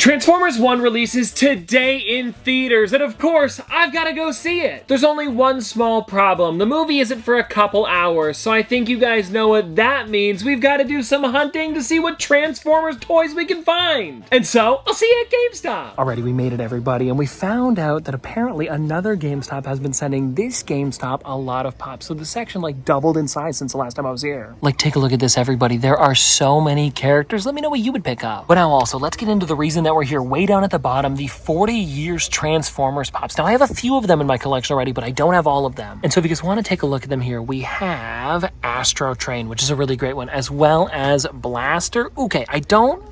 Transformers 1 releases today in theaters, and of course, I've gotta go see it. There's only one small problem. The movie isn't for a couple hours, so I think you guys know what that means. We've gotta do some hunting to see what Transformers toys we can find. And so, I'll see you at GameStop. Alrighty, we made it, everybody, and we found out that apparently another GameStop has been sending this GameStop a lot of pops. So the section like doubled in size since the last time I was here. Like, take a look at this, everybody. There are so many characters. Let me know what you would pick up. But now also, let's get into the reason that we're here. Way down at the bottom, the 40 years Transformers pops. Now, I have a few of them in my collection already, but I don't have all of them. And so if you guys want to take a look at them here, we have Astro Train, which is a really great one, as well as Blaster. Okay, I don't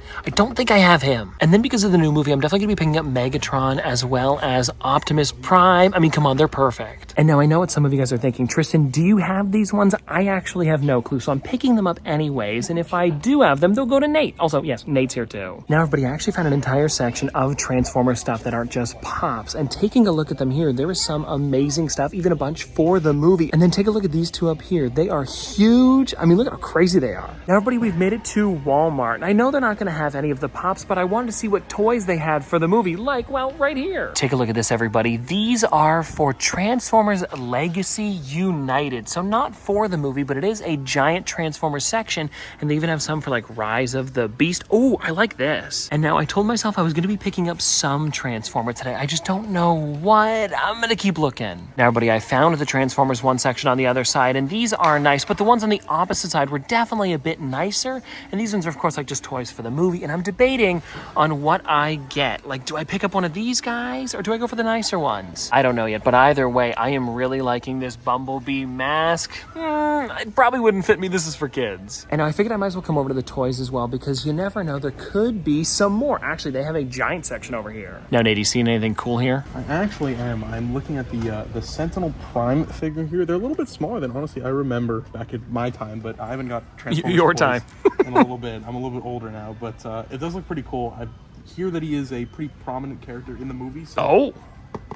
think I have him. And then because of the new movie, I'm definitely gonna be picking up Megatron as well as Optimus Prime. I mean, come on, they're perfect. And now I know what some of you guys are thinking. Tristan, do you have these ones? I actually have no clue, so I'm picking them up anyways. And if I do have them, they'll go to Nate. Also, yes, Nate's here too. Now, everybody, I actually found an entire section of Transformers stuff that aren't just pops. And taking a look at them here, there is some amazing stuff, even a bunch for the movie. And then take a look at these two up here. They are huge. I mean, look at how crazy they are. Now, everybody, we've made it to Walmart. And I know they're not gonna have any of the pops, but I wanted to see what toys they had for the movie, like, well, right here. Take a look at this, everybody. These are for Transformers Legacy United. So not for the movie, but it is a giant Transformers section. And they even have some for like Rise of the Beast. Oh, I like this. And now I told myself I was gonna be picking up some Transformer today. I just don't know what. I'm gonna keep looking. Now, everybody, I found the Transformers 1 section on the other side, and these are nice, but the ones on the opposite side were definitely a bit nicer. And these ones are, of course, like just toys for the movie. And I'm debating on what I get. Like, do I pick up one of these guys, or do I go for the nicer ones? I don't know yet, but either way, I am really liking this Bumblebee mask. It probably wouldn't fit me. This is for kids. And now I figured I might as well come over to the toys as well, because you never know, there could be some more. Actually, they have a giant section over here. Now, Nate, you seen anything cool here? I actually am. I'm looking at the Sentinel Prime figure here. They're a little bit smaller than, honestly, I remember back at my time, but I haven't got Transformers Your toys time. in a little bit. I'm a little bit older now, but it does look pretty cool. I hear that he is a pretty prominent character in the movie, so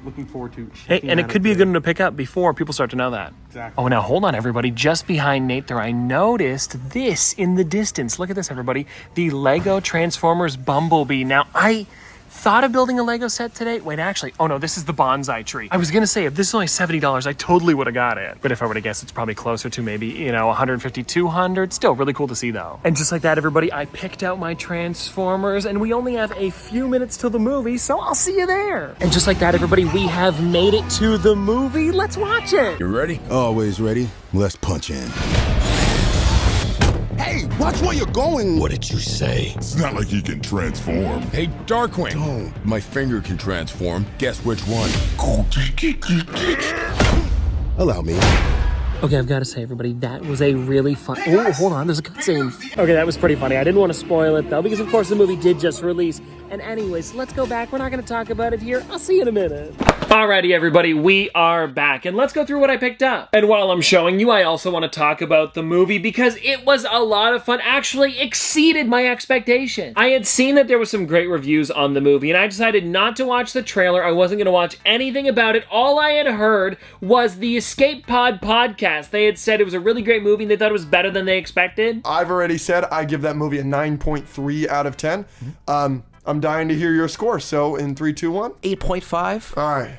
looking forward to Hey, and it could be a good one to pick up before people start to know that. Exactly. Oh, now hold on, everybody. Just behind Nate there, I noticed this in the distance. Look at this, everybody. The Lego Transformers Bumblebee. Now, I thought of building a Lego set today. Wait, actually, oh no, this is the bonsai tree. I was gonna say, if this is only $70, I totally would have got it. But if I were to guess, it's probably closer to maybe, you know, 150, 200. Still really cool to see though. And just like that, everybody, I picked out my Transformers, and we only have a few minutes till the movie, so I'll see you there. And just like that, everybody, we have made it to the movie. Let's watch it. You ready? Always ready. Let's punch in. Hey, watch where you're going. What did you say? It's not like he can transform. Hey, Darkwing. Don't. My finger can transform. Guess which one? Allow me. Okay, I've got to say, everybody, that was a really fun... Oh, hold on, there's a cutscene. Okay, that was pretty funny. I didn't want to spoil it, though, because, of course, the movie did just release. And anyways, let's go back. We're not going to talk about it here. I'll see you in a minute. Alrighty, everybody, we are back, and let's go through what I picked up. And while I'm showing you, I also want to talk about the movie, because it was a lot of fun, actually exceeded my expectations. I had seen that there was some great reviews on the movie, and I decided not to watch the trailer. I wasn't going to watch anything about it. All I had heard was the Escape Pod podcast. They had said it was a really great movie, and they thought it was better than they expected. I've already said I give that movie a 9.3 out of 10. I'm dying to hear your score. So in 3, 2, 1. 8.5. All right.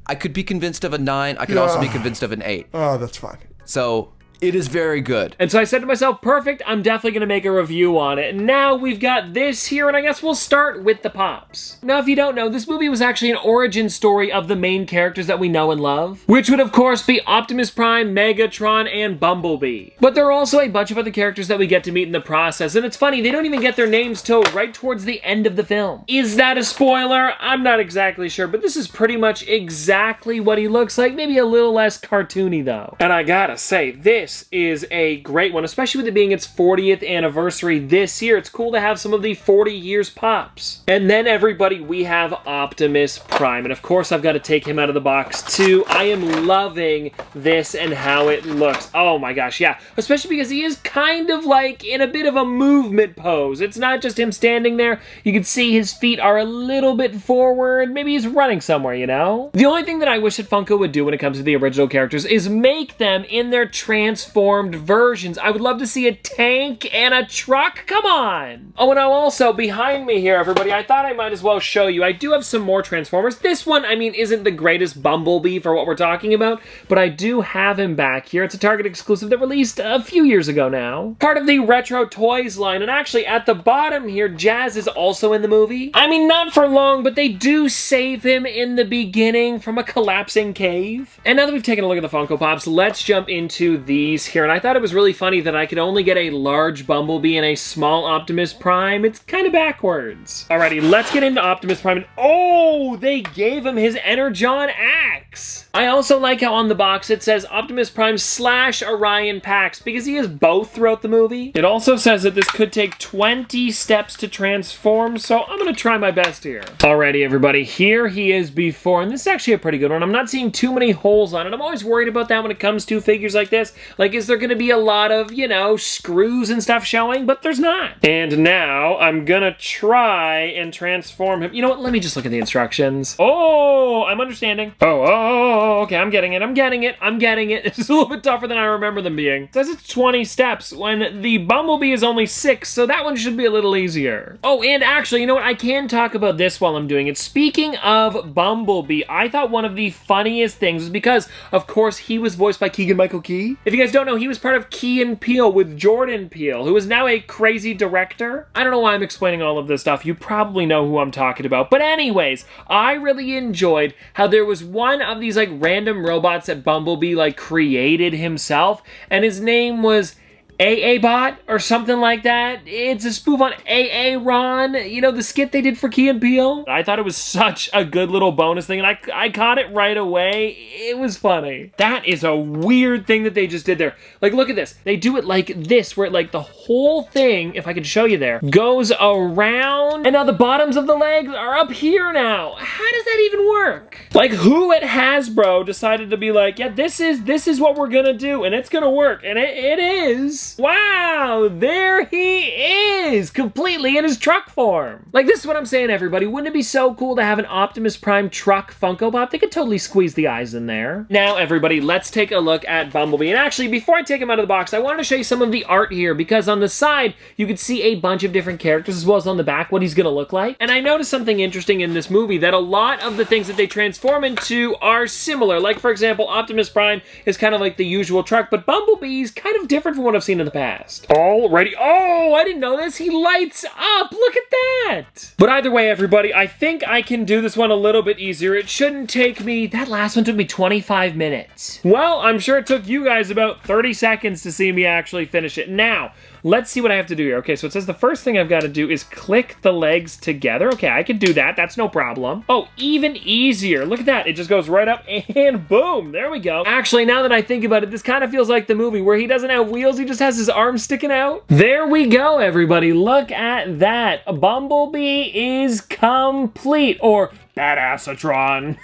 I could be convinced of a 9. I could also be convinced of an 8. Oh, that's fine. So it is very good. And so I said to myself, perfect, I'm definitely going to make a review on it. And now we've got this here, and I guess we'll start with the pops. Now, if you don't know, this movie was actually an origin story of the main characters that we know and love, which would, of course, be Optimus Prime, Megatron, and Bumblebee. But there are also a bunch of other characters that we get to meet in the process, and it's funny, they don't even get their names till right towards the end of the film. Is that a spoiler? I'm not exactly sure, but this is pretty much exactly what he looks like, maybe a little less cartoony, though. And I gotta say, this is a great one, especially with it being its 40th anniversary this year. It's cool to have some of the 40 years pops. And then, everybody, we have Optimus Prime. And of course, I've got to take him out of the box too. I am loving this and how it looks. Oh my gosh, yeah. Especially because he is kind of like in a bit of a movement pose. It's not just him standing there. You can see his feet are a little bit forward. Maybe he's running somewhere, you know? The only thing that I wish that Funko would do when it comes to the original characters is make them in their Transformers transformed versions. I would love to see a tank and a truck. Come on. Oh, and now also behind me here, everybody, I thought I might as well show you. I do have some more Transformers. This one, I mean, isn't the greatest Bumblebee for what we're talking about, but I do have him back here. It's a Target exclusive that released a few years ago now. Part of the Retro Toys line, and actually at the bottom here, Jazz is also in the movie. I mean, not for long, but they do save him in the beginning from a collapsing cave. And now that we've taken a look at the Funko Pops, let's jump into these here. And I thought it was really funny that I could only get a large Bumblebee and a small Optimus Prime. It's kind of backwards. Alrighty, let's get into Optimus Prime. And oh, they gave him his Energon axe. I also like how on the box it says Optimus Prime / Orion Pax, because he is both throughout the movie. It also says that this could take 20 steps to transform, so I'm gonna try my best here. Alrighty, everybody, here he is before, and this is actually a pretty good one. I'm not seeing too many holes on it. I'm always worried about that when it comes to figures like this. Like, is there gonna be a lot of, you know, screws and stuff showing? But there's not. And now I'm gonna try and transform him. You know what? Let me just look at the instructions. Oh, I'm understanding. Oh, okay, I'm getting it. This is a little bit tougher than I remember them being. It says it's 20 steps when the Bumblebee is only 6, so that one should be a little easier. Oh, and actually, you know what? I can talk about this while I'm doing it. Speaking of Bumblebee, I thought one of the funniest things was because, of course, he was voiced by Keegan-Michael Key. If you guys don't know, he was part of Key and Peele with Jordan Peele, who is now a crazy director. I don't know why I'm explaining all of this stuff. You probably know who I'm talking about. But anyways, I really enjoyed how there was one of these, like, random robots that Bumblebee, like, created himself, and his name was AA-Bot or something like that. It's a spoof on AA-Ron, you know, the skit they did for Key and Peele. I thought it was such a good little bonus thing, and I caught it right away. It was funny. That is a weird thing that they just did there. Like, look at this. They do it like this, where like the whole thing, if I could show you there, goes around, and now the bottoms of the legs are up here now. How does that even work? Like, who at Hasbro decided to be like, yeah, this is what we're gonna do, and it's gonna work, and it is. Wow, there he is, completely in his truck form. Like, this is what I'm saying, everybody. Wouldn't it be so cool to have an Optimus Prime truck Funko Pop? They could totally squeeze the eyes in there. Now, everybody, let's take a look at Bumblebee. And actually, before I take him out of the box, I wanted to show you some of the art here, because on the side, you could see a bunch of different characters, as well as on the back, what he's gonna look like. And I noticed something interesting in this movie, that a lot of the things that they transform into are similar. Like, for example, Optimus Prime is kind of like the usual truck, but Bumblebee's kind of different from what I've seen in the past. Alrighty. Oh, I didn't know this. He lights up. Look at that. But either way, everybody, I think I can do this one a little bit easier. It shouldn't take me... That last one took me 25 minutes. Well, I'm sure it took you guys about 30 seconds to see me actually finish it. Now, let's see what I have to do here. Okay, so it says the first thing I've got to do is click the legs together. Okay, I can do that. That's no problem. Oh, even easier. Look at that. It just goes right up and boom. There we go. Actually, now that I think about it, this kind of feels like the movie where he doesn't have wheels. He just has his arms sticking out. There we go, everybody. Look at that. Bumblebee is complete. Or Badassatron.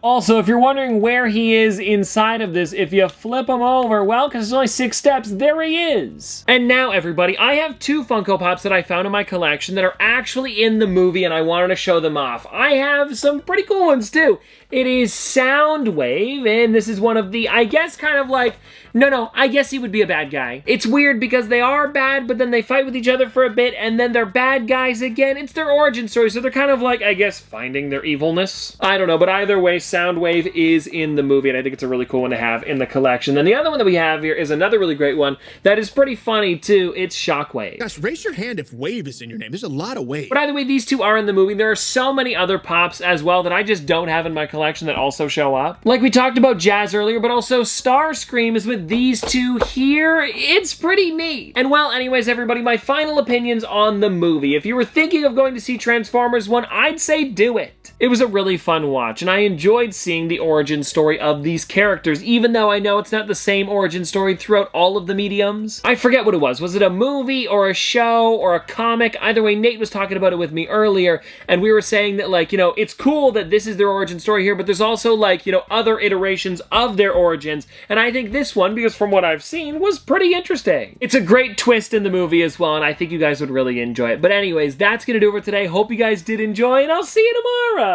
Also, if you're wondering where he is inside of this, if you flip him over, well, because there's only 6 steps, there he is. And now, everybody, I have 2 Funko Pops that I found in my collection that are actually in the movie, and I wanted to show them off. I have some pretty cool ones, too. It is Soundwave, and this is one of the, I guess, kind of like, no, I guess he would be a bad guy. It's weird because they are bad, but then they fight with each other for a bit, and then they're bad guys again. It's their origin story, so they're kind of like, I guess, finding their evilness. I don't know, but either way, Soundwave is in the movie, and I think it's a really cool one to have in the collection. Then the other one that we have here is another really great one that is pretty funny, too. It's Shockwave. Gosh, raise your hand if Wave is in your name. There's a lot of Wave. But either way, these 2 are in the movie. There are so many other Pops as well that I just don't have in my collection that also show up. Like we talked about Jazz earlier, but also Starscream is with these 2 here. It's pretty neat. And well, anyways, everybody, my final opinions on the movie. If you were thinking of going to see Transformers 1, I'd say do it. It was a really fun watch, and I enjoyed seeing the origin story of these characters, even though I know it's not the same origin story throughout all of the mediums. I forget what it was. Was it a movie or a show or a comic? Either way, Nate was talking about it with me earlier, and we were saying that, like, you know, it's cool that this is their origin story here, but there's also, like, you know, other iterations of their origins, and I think this one, because from what I've seen, was pretty interesting. It's a great twist in the movie as well, and I think you guys would really enjoy it. But anyways, that's gonna do it for today. Hope you guys did enjoy, and I'll see you tomorrow.